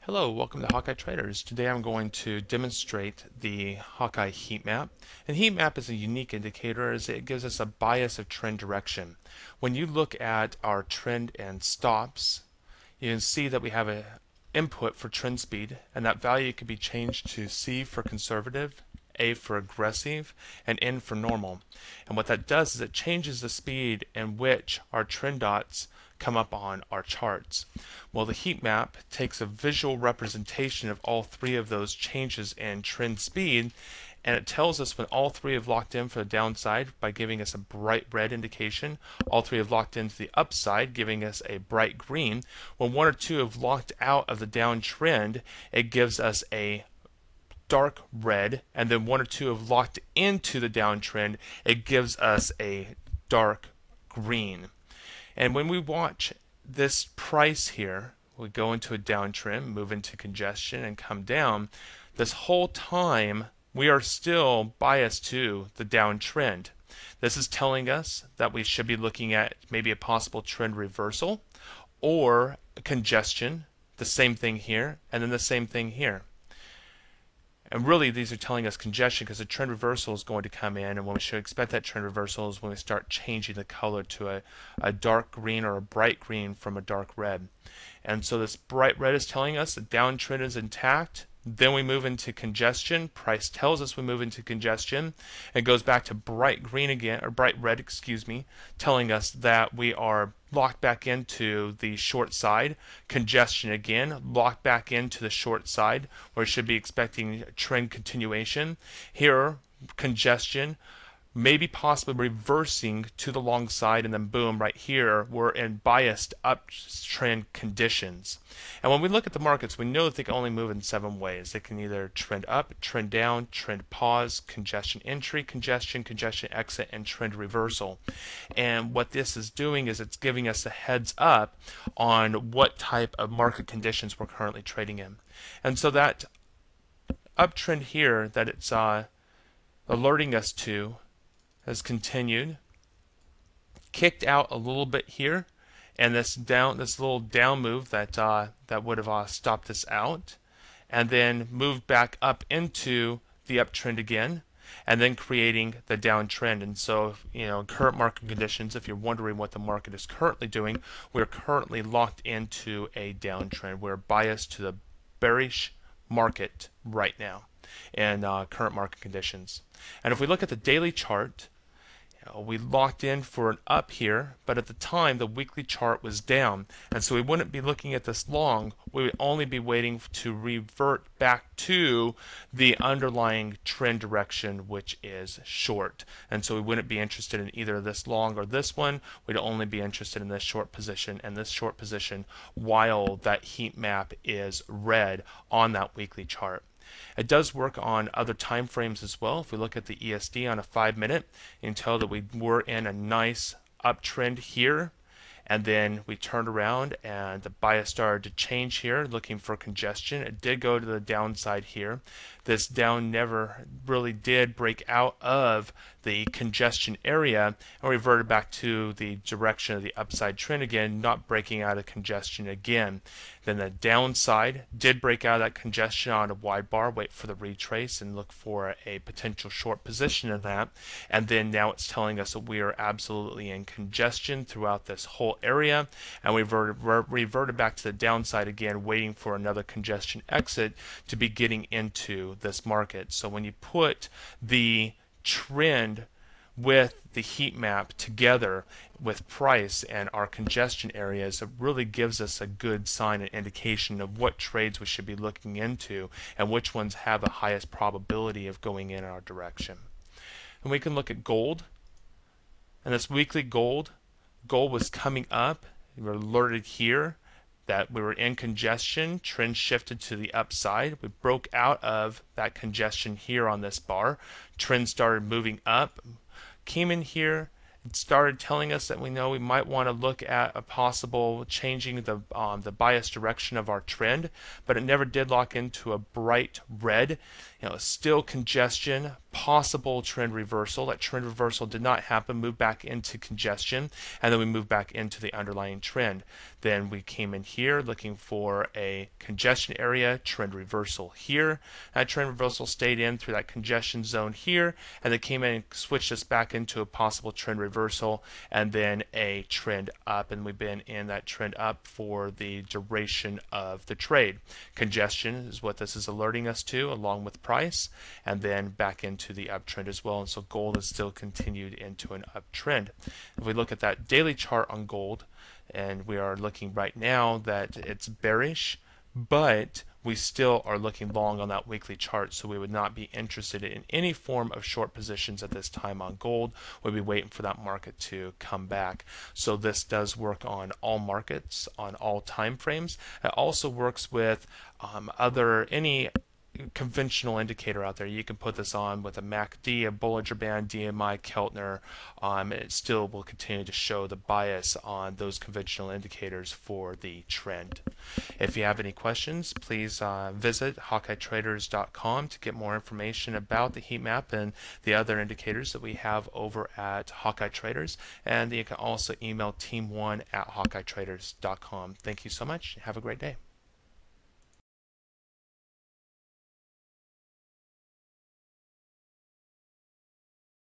Hello, welcome to Hawkeye Traders. Today I'm going to demonstrate the Hawkeye Heatmap. And Heatmap is a unique indicator as it gives us a bias of trend direction. When you look at our trend and stops, you can see that we have an input for trend speed, and that value can be changed to C for conservative, A for aggressive, and N for normal. And what that does is it changes the speed in which our trend dots come up on our charts. Well, the heat map takes a visual representation of all three of those changes in trend speed, and it tells us when all three have locked in for the downside by giving us a bright red indication. All three have locked into the upside, giving us a bright green. When one or two have locked out of the downtrend, it gives us a dark red, and then one or two have locked into the downtrend, it gives us a dark green. And when we watch this price here, we go into a downtrend, move into congestion, and come down. This whole time, we are still biased to the downtrend. This is telling us that we should be looking at maybe a possible trend reversal or congestion, the same thing here, and then the same thing here. And really, these are telling us congestion because the trend reversal is going to come in, and when we should expect that trend reversal is when we start changing the color to a dark green or a bright green from a dark red. And so this bright red is telling us the downtrend is intact. Then we move into congestion. Price tells us we move into congestion. It goes back to bright green again, or bright red, excuse me, telling us that we are locked back into the short side. Congestion again, locked back into the short side, where we should be expecting trend continuation. Here, congestion, maybe possibly reversing to the long side, and then boom, right here we're in biased uptrend conditions. And when we look at the markets, we know that they can only move in 7 ways. They can either trend up, trend down, trend pause, congestion entry, congestion exit, and trend reversal. And what this is doing is it's giving us a heads up on what type of market conditions we're currently trading in. And so that uptrend here that it's alerting us to has continued, kicked out a little bit here, and this little down move that would have stopped this out, and then moved back up into the uptrend again, and then creating the downtrend. And so, current market conditions, if you're wondering what the market is currently doing, we're currently locked into a downtrend. We're biased to the bearish market right now in current market conditions. And if we look at the daily chart, we locked in for an up here, but at the time the weekly chart was down, and so we wouldn't be looking at this long. We would only be waiting to revert back to the underlying trend direction, which is short. And so we wouldn't be interested in either this long or this one. We'd only be interested in this short position and this short position while that heat map is red on that weekly chart. It does work on other time frames as well. If we look at the ESD on a 5-minute, you can tell that we were in a nice uptrend here, and then we turned around and the bias started to change here, looking for congestion. It did go to the downside here. This down never really did break out of the congestion area and reverted back to the direction of the upside trend again, not breaking out of congestion again. Then the downside did break out of that congestion on a wide bar, wait for the retrace and look for a potential short position in that. And then now it's telling us that we are absolutely in congestion throughout this whole area, and we reverted back to the downside again, waiting for another congestion exit to be getting into this market. So when you put the trend with the heat map together with price and our congestion areas, it really gives us a good sign and indication of what trades we should be looking into and which ones have the highest probability of going in our direction. And we can look at gold, and this weekly gold was coming up. We were alerted here that we were in congestion. Trend shifted to the upside. We broke out of that congestion here on this bar. Trend started moving up, came in here, and started telling us that we know we might want to look at a possible changing the bias direction of our trend, but it never did lock into a bright red. Still congestion, possible trend reversal. That trend reversal did not happen, moved back into congestion, and then we moved back into the underlying trend. Then we came in here looking for a congestion area, trend reversal here. That trend reversal stayed in through that congestion zone here, and then came in and switched us back into a possible trend reversal, and then a trend up, and we've been in that trend up for the duration of the trade. Congestion is what this is alerting us to, along with price, and then back into the uptrend as well. And so gold has still continued into an uptrend. If we look at that daily chart on gold, and we are looking right now that it's bearish, but we still are looking long on that weekly chart, so we would not be interested in any form of short positions at this time on gold. We'll be waiting for that market to come back. So this does work on all markets, on all time frames. It also works with any conventional indicator out there. You can put this on with a MACD, a Bollinger Band, DMI, Keltner. It still will continue to show the bias on those conventional indicators for the trend. If you have any questions, please visit HawkeyeTraders.com to get more information about the heat map and the other indicators that we have over at Hawkeye Traders. And you can also email team1@HawkeyeTraders.com. Thank you so much. Have a great day.